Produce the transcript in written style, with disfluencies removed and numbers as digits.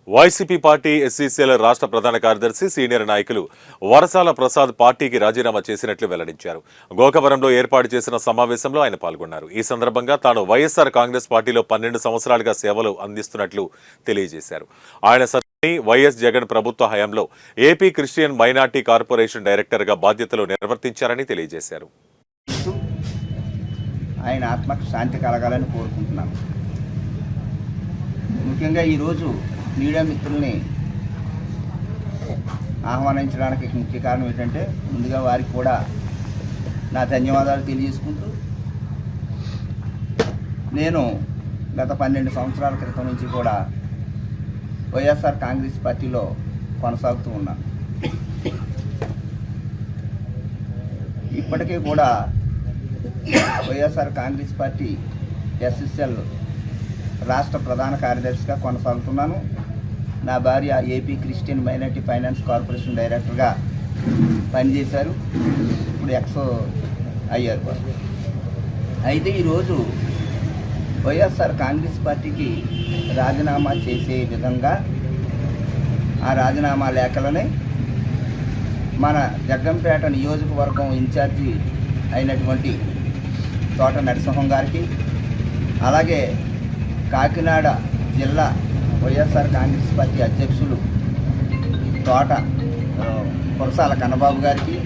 YCP party ఎస్సీసీల రాష్ట్ర ప్రధాన కార్యదర్శి సీనియర్ నాయకులు వరసాల ప్రసాద్ పార్టీకి రాజీనామా చేసినట్లు వెల్లడించారు. గోకవరంలో ఏర్పాటు చేసిన సమావేశంలో ఆయన పాల్గొన్నారు. ఈ సందర్భంగా తాను వైఎస్ఆర్ కాంగ్రెస్ పార్టీలో 12 సంవత్సరాలుగా సేవలు అందిస్తున్నట్లు తెలియజేశారు. ఆయన సతీమణి వైఎస్ జగన్ ప్రభుత్వ హయాంలో ఏపీ క్రిస్టియన్ మైనార్టీ కార్పొరేషన్ డైరెక్టర్గా బాధ్యతలు నిర్వర్తించారని తెలియజేశారు. ఆయన ఆత్మకు శాంతి కలగాలని కోరుకుంటున్నాను. ముఖ్యంగా ఈరోజు మీడియా మిత్రుల్ని ఆహ్వానించడానికి ముఖ్య కారణం ఏంటంటే, ముందుగా వారికి కూడా నా ధన్యవాదాలు తెలియజేసుకుంటూ, నేను గత 12 సంవత్సరాల క్రితం నుంచి కూడా వైఎస్ఆర్ కాంగ్రెస్ పార్టీలో కొనసాగుతూ ఉన్నాను. ఇప్పటికీ కూడా వైఎస్ఆర్ కాంగ్రెస్ పార్టీ ఎస్ఎస్ఎల్ రాష్ట్ర ప్రధాన కార్యదర్శిగా కొనసాగుతున్నాను. నా భార్య AP Christian minority finance corporation డైరెక్టర్గా పనిచేశారు. ఇప్పుడు ఎక్సో అయ్యారు. అయితే ఈరోజు వైఎస్ఆర్ కాంగ్రెస్ పార్టీకి రాజీనామా చేసే విధంగా ఆ రాజీనామా లేఖలనే మన జగ్గంపేట నియోజకవర్గం ఇన్ఛార్జి అయినటువంటి తోట నరసింహం గారికి, అలాగే కాకినాడ జిల్లా వైఎస్ఆర్ కాంగ్రెస్ పార్టీ అధ్యక్షులు తోట కురసాల కన్నబాబు గారికి,